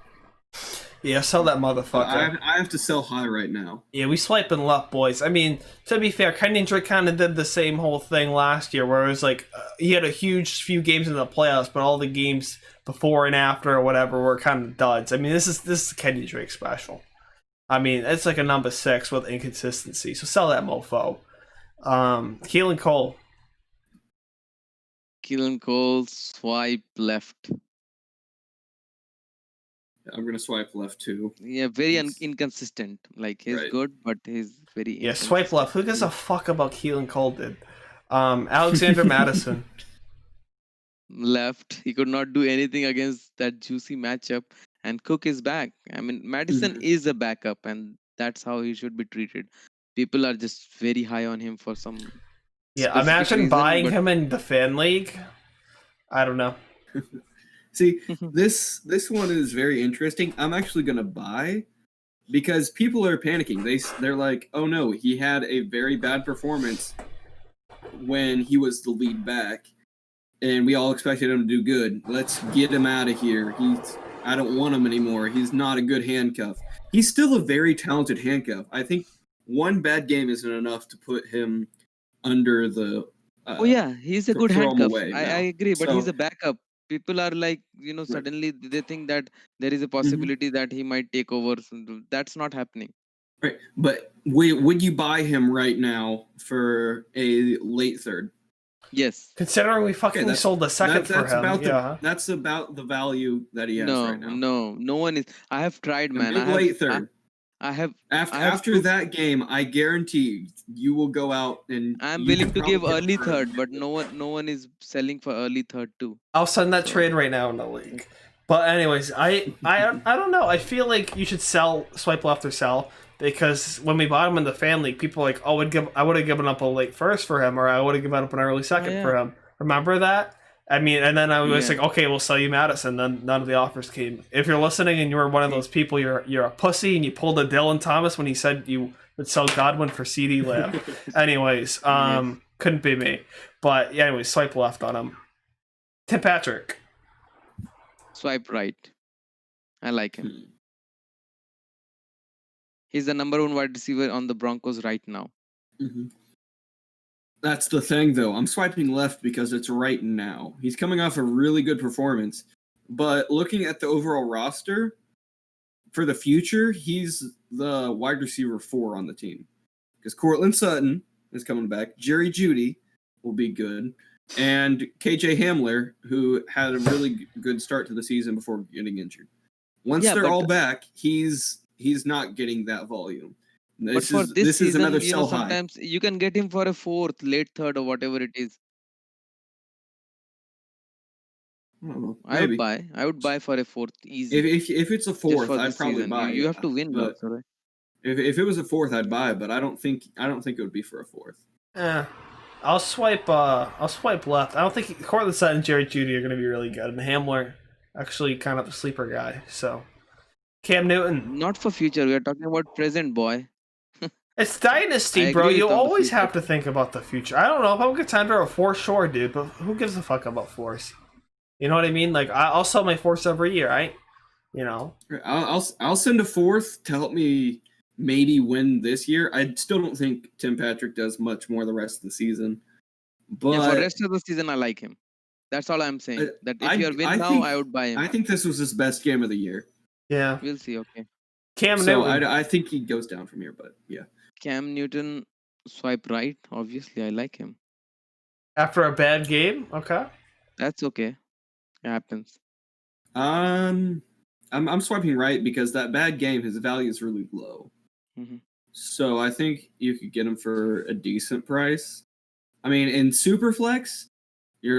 Yeah, sell that motherfucker. I have to sell high right now. Yeah, we swiping left, boys. I mean, to be fair, Kenyon Drake kind of did the same whole thing last year where it was like he had a huge few games in the playoffs, but all the games before and after or whatever were kind of duds. I mean, this is Kenyon Drake special. I mean, it's like a number 6 with inconsistency. So sell that mofo. Keelan Cole. Keelan Cole, swipe left. I'm going to swipe left too. Yeah, very inconsistent. Like, he's good, but he's very Yeah, swipe left. Who gives a fuck about Keelan Cole, dude? Alexander Madison. Left. He could not do anything against that juicy matchup. And Cook is back. I mean, Madison is a backup, and that's how he should be treated. People are just very high on him for some... Yeah, imagine buying him in the fan league. I don't know. See, this one is very interesting. I'm actually going to buy because people are panicking. They're like, oh no, he had a very bad performance when he was the lead back, and we all expected him to do good. Let's get him out of here. I don't want him anymore. He's not a good handcuff. He's still a very talented handcuff. I think one bad game isn't enough to put him under the... he's a good handcuff. I agree, but So, he's a backup. People are like, suddenly they think that there is a possibility that he might take over. That's not happening. Right, but would you buy him right now for a late third? Yes. Considering we fucking sold the second for him. That's about the value that he has right now. No one is. I have tried, man. Late third. After that game, I guarantee you will go out and... I'm willing to give early third, but no one is selling for early third too. I'll send that trade right now in the league. But anyways, I don't know. I feel like you should swipe left or sell, because when we bought him in the fan league, people were like, oh, I would have given up a late first for him, or I would have given up an early second for him. Remember that? I mean, and then I was like, okay, we'll sell you Madison. Then none of the offers came. If you're listening and you were one of those people, you're a pussy and you pulled a Dylan Thomas when he said you would sell Godwin for CD Lamb. Anyways, couldn't be me. But yeah, anyways, swipe left on him. Tim Patrick. Swipe right. I like him. He's the number 1 wide receiver on the Broncos right now. Mm-hmm. That's the thing, though. I'm swiping left because it's right now. He's coming off a really good performance. But looking at the overall roster, for the future, he's the wide receiver 4 on the team. Because Courtland Sutton is coming back. Jerry Jeudy will be good. And KJ Hamler, who had a really good start to the season before getting injured. Once they're all back, he's not getting that volume. This is another sell high. Sometimes you can get him for a 4th, late 3rd, or whatever it is. I don't know. I would buy for a 4th easy. If it's a 4th, I'd probably buy. You have to win, but also, right? If it was a 4th, I'd buy. But I don't think it would be for a 4th. I'll swipe left. I don't think Courtland Sutton and Jerry Jeudy are going to be really good, and Hamler actually kind of a sleeper guy. So Cam Newton. Not for future. We are talking about present, boy. It's dynasty, bro. You always have to think about the future. I don't know if I'm good time for a 4, sure, dude, but who gives a fuck about 4s? You know what I mean? Like I'll sell my 4s every year, right? You know. I'll send a 4th to help me maybe win this year. I still don't think Tim Patrick does much more the rest of the season. But for the rest of the season, I like him. That's all I'm saying. That if you're win now, I would buy him. I think this was his best game of the year. Yeah. We'll see. Okay. Cam Newton. I think he goes down from here, but yeah. Cam Newton, swipe right. Obviously, I like him. After a bad game, okay. That's okay. It happens. I'm swiping right because that bad game, his value is really low. Mm-hmm. So I think you could get him for a decent price. I mean, in Superflex,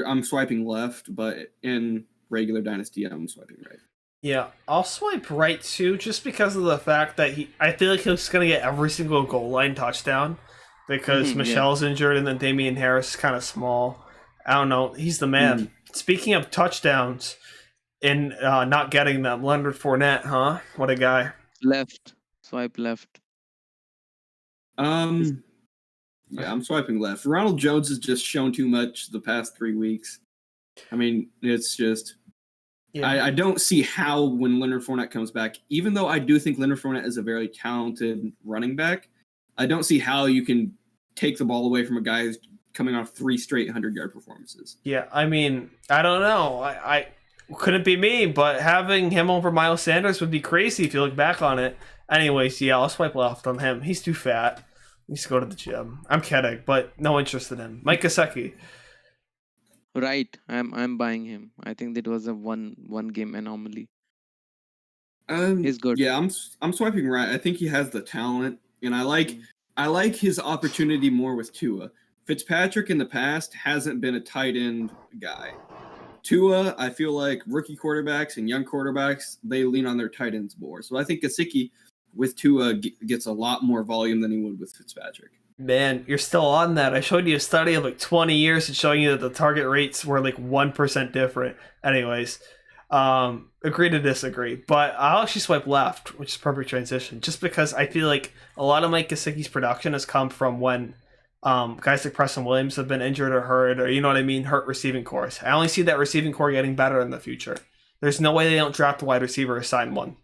I'm swiping left, but in regular Dynasty, I'm swiping right. Yeah, I'll swipe right too, just because of the fact that I feel like he's going to get every single goal line touchdown because Michelle's injured and then Damian Harris is kind of small. I don't know. He's the man. Speaking of touchdowns and not getting them, Leonard Fournette, huh? What a guy. Left. Swipe left. Yeah, I'm swiping left. Ronald Jones has just shown too much the past 3 weeks. I mean, it's just... Yeah. I don't see how when Leonard Fournette comes back, even though I do think Leonard Fournette is a very talented running back, I don't see how you can take the ball away from a guy who's coming off 3 straight 100-yard performances. Yeah, I mean, I don't know. I couldn't be me, but having him over Miles Sanders would be crazy if you look back on it. Anyways, yeah, I'll swipe left on him. He's too fat. He needs to go to the gym. I'm kidding, but no interest in him. Mike Gesicki. Right, I'm buying him. I think that was a one game anomaly. He's good. Yeah, I'm swiping right. I think he has the talent, and I like his opportunity more with Tua. Fitzpatrick in the past hasn't been a tight end guy. Tua, I feel like rookie quarterbacks and young quarterbacks, they lean on their tight ends more. So I think Gesicki with Tua gets a lot more volume than he would with Fitzpatrick. Man, you're still on that. I showed you a study of like 20 years and showing you that the target rates were like 1% different. Anyways, agree to disagree. But I'll actually swipe left, which is perfect transition, just because I feel like a lot of Mike Gesicki's production has come from when guys like Preston Williams have been injured or hurt, or you know what I mean, hurt receiving cores. I only see that receiving core getting better in the future. There's no way they don't draft a wide receiver or sign one.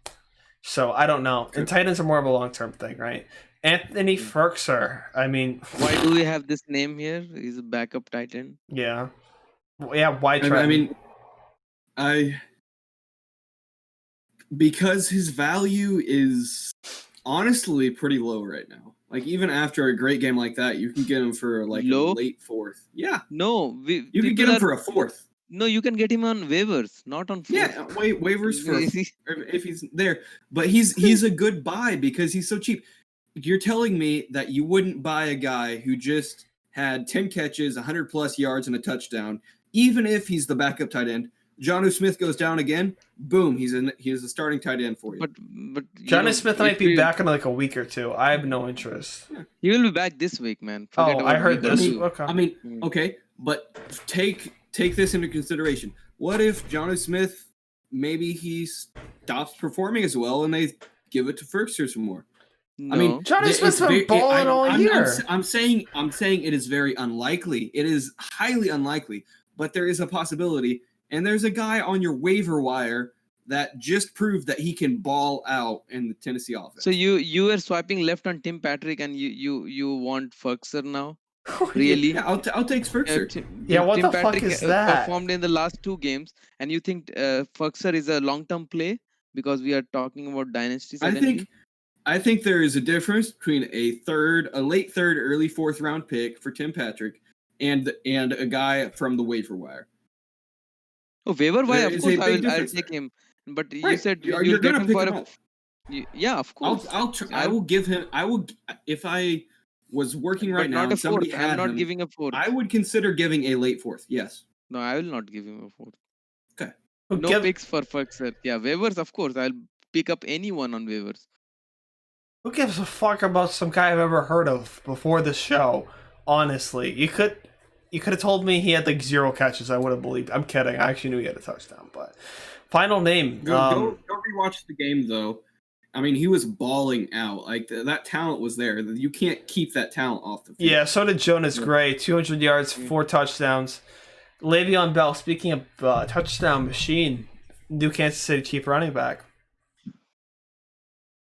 So I don't know. And tight ends are more of a long-term thing, right? Anthony Ferkser. I mean, why do we have this name here? He's a backup tight end. Yeah. Why try? I mean, because his value is honestly pretty low right now. Like even after a great game like that, you can get him for like a late 4th. Yeah. No, you can get him for a 4th. No, you can get him on waivers, not on 4th. Yeah, waivers for if he's there. But he's a good buy because he's so cheap. You're telling me that you wouldn't buy a guy who just had 10 catches, 100+ yards, and a touchdown, even if he's the backup tight end. Jonnu Smith goes down again. Boom, he's a starting tight end for you. But Jonnu Smith might be back in like a week or two. I have no interest. Yeah. He will be back this week, man. I heard this. Okay, but take this into consideration. What if Jonnu Smith maybe he stops performing as well and they give it to Ferkser some more? I mean, No. Johnny Smith's been balling all year. I'm saying it is very unlikely. It is highly unlikely, but there is a possibility. And there's a guy on your waiver wire that just proved that he can ball out in the Tennessee offense. So you were swiping left on Tim Patrick, and you want Ferguson now? Really? Yeah, I'll take Ferguson. What Tim the fuck Patrick is that? performed in the last 2 games, and you think Ferguson is a long-term play because we are talking about dynasty suddenly? I think there is a difference between a late third, early fourth round pick for Tim Patrick and a guy from the waiver wire. Oh, waiver wire, There of is course, a big I'll difference take there. him. But you Right. said You're you'll get gonna him pick for him a. up. Yeah, of course. I will give him. If I was working right But now not a and somebody fourth. had I'm not him, giving a fourth. I would consider giving a late fourth. Yes. No, I will not give him a fourth. Okay. No picks for Ferguson. Yeah, waivers, of course. I'll pick up anyone on waivers. Who gives a fuck about some guy I've ever heard of before the show? Honestly, you could have told me he had like 0 catches. I would have believed. I'm kidding. I actually knew he had a touchdown. But final name. Go rewatch the game though. I mean, he was balling out. Like that talent was there. You can't keep that talent off the field. Yeah, so did Jonas Gray. 200 yards, 4 touchdowns. Le'Veon Bell. Speaking of touchdown machine, new Kansas City Chief running back.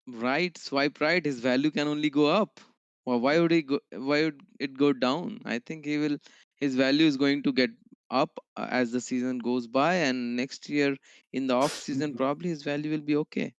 Right, swipe right. His value can only go up. Well, why would it go down? I think his value is going to get up as the season goes by, and next year in the off season probably his value will be okay.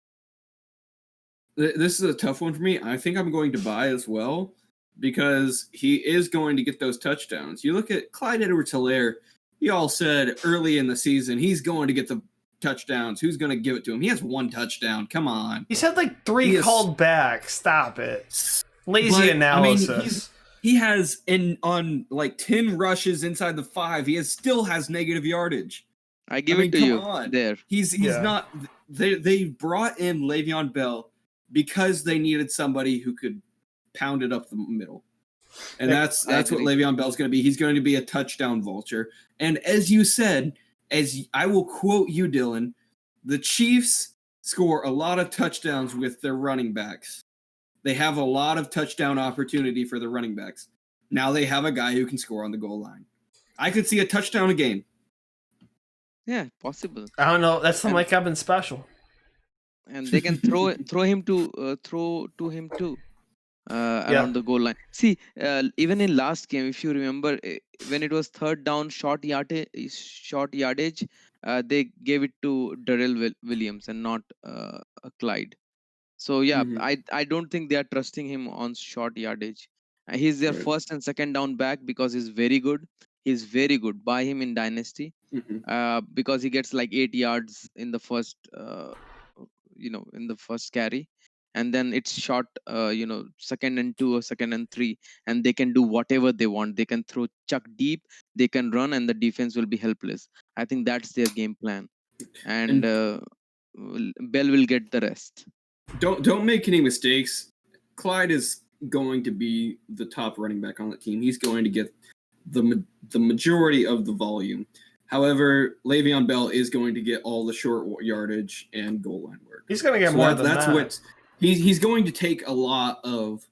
This is a tough one for me. I think I'm going to buy as well because he is going to get those touchdowns. You look at Clyde Edwards-Helaire. You all said early in the season he's going to get the touchdowns. Who's going to give it to him? He has 1 touchdown. Come on. He's had like 3 called back. Stop it. Lazy analysis. He has on like 10 rushes inside the 5. He still has negative yardage. I give it to you. On. There. He's not. They brought in Le'Veon Bell because they needed somebody who could pound it up the middle. And that's what Le'Veon Bell's going to be. He's going to be a touchdown vulture. And as you said, as I will quote you, Dylan, the Chiefs score a lot of touchdowns with their running backs. They have a lot of touchdown opportunity for the running backs. Now they have a guy who can score on the goal line. I could see a touchdown a game. Yeah, possible. I don't know. That's the Mike Evans special. And they can throw him to him too. Around the goal line. See, even in last game, if you remember, when it was third down, short yardage, they gave it to Darrell Williams and not Clyde. So yeah, I don't think they are trusting him on short yardage. He's their first and second down back because he's very good. He's very good. Buy him in Dynasty because he gets like 8 yards in the first, in the first carry. And then it's short, 2nd and 2 or 2nd and 3, and they can do whatever they want. They can throw chuck deep, they can run, and the defense will be helpless. I think that's their game plan, and Bell will get the rest. Don't make any mistakes. Clyde is going to be the top running back on the team. He's going to get the majority of the volume. However, Le'Veon Bell is going to get all the short yardage and goal line work. He's going to get more than that. What he's going to take a lot of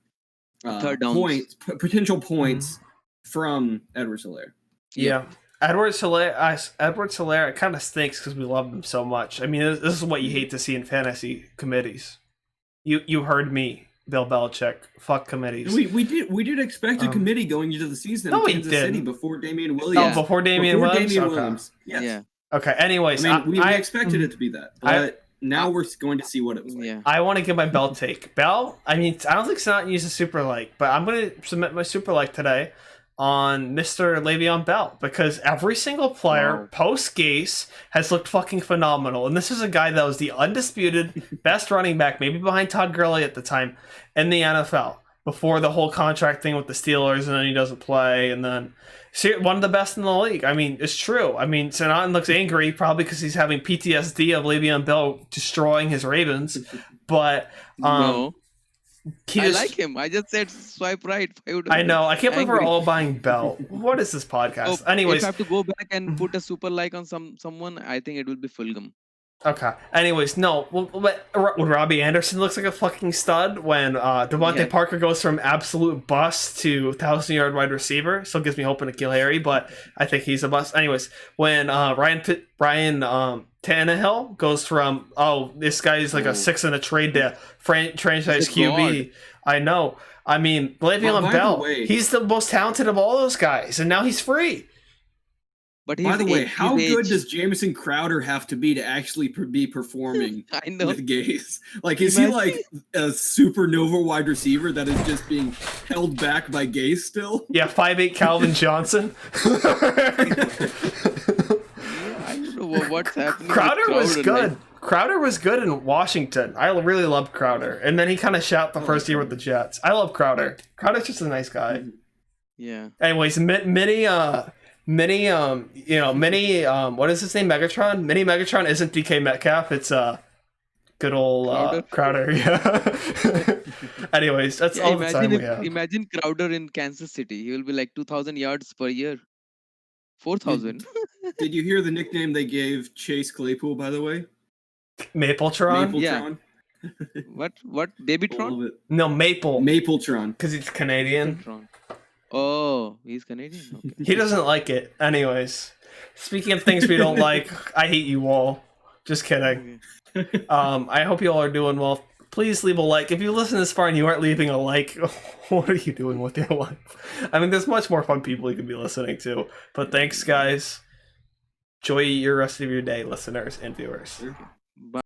potential points from Edwards-Helaire. Yeah. Edwards-Helaire, it kind of stinks because we love him so much. I mean, this is what you hate to see in fantasy committees. You heard me, Bill Belichick. Fuck committees. We did expect a committee going into the season in Kansas City before Damian Williams. Oh, before Damian Williams? Yes. Yeah. Okay, anyways. I mean, we expected it to be that, but now we're going to see what it was like. Yeah. I want to give my Bell take. Bell, I mean, I don't think Sonat uses super like, but I'm going to submit my super like today on Mr. Le'Veon Bell because every single player post Gase has looked fucking phenomenal. And this is a guy that was the undisputed best running back, maybe behind Todd Gurley at the time, in the NFL before the whole contract thing with the Steelers, and then he doesn't play, and then one of the best in the league. I mean, it's true. I mean, Sonata looks angry probably because he's having PTSD of Le'Veon Bell destroying his Ravens, but no. I like him. I just said swipe right. I know. I can't believe we're all buying Bell. What is this podcast? Anyways, if I have to go back and put a super like on someone, I think it will be Fulgam. Okay. Anyways, no. When Robbie Anderson looks like a fucking stud, when Devontae Parker goes from absolute bust to 1,000-yard wide receiver, still gives me hope in N'Keal Harry, but I think he's a bust. Anyways, when Ryan Tannehill goes from this guy is like a 6 in a trade to franchise QB. I know. I mean, Le'Veon Bell, he's the most talented of all those guys, and now he's free. But by the way, how good does Jamison Crowder have to be to actually be performing with Gase? Like, is he like a supernova wide receiver that is just being held back by Gase still? Yeah, 5'8" Calvin Johnson. I don't know what's happening. Crowder was good. Like... Crowder was good in Washington. I really loved Crowder. And then he kind of shot the first year with the Jets. I love Crowder. Crowder's just a nice guy. Yeah. Anyways, what is his name? Megatron? Mini Megatron isn't DK Metcalf. It's good old Crowder. Yeah. Anyways, that's all the time we have. Imagine Crowder in Kansas City. He will be like 2,000 yards per year. 4,000. Did you hear the nickname they gave Chase Claypool, by the way? Mapletron? Yeah. What? Babytron? No, Mapletron. Because he's Canadian. Mapletron. Oh, he's Canadian? Okay. He doesn't like it. Anyways, speaking of things we don't like, I hate you all. Just kidding. Okay. I hope you all are doing well. Please leave a like. If you listen this far and you aren't leaving a like, what are you doing with your life? I mean, there's much more fun people you could be listening to. But thanks, guys. Enjoy your rest of your day, listeners and viewers. Bye.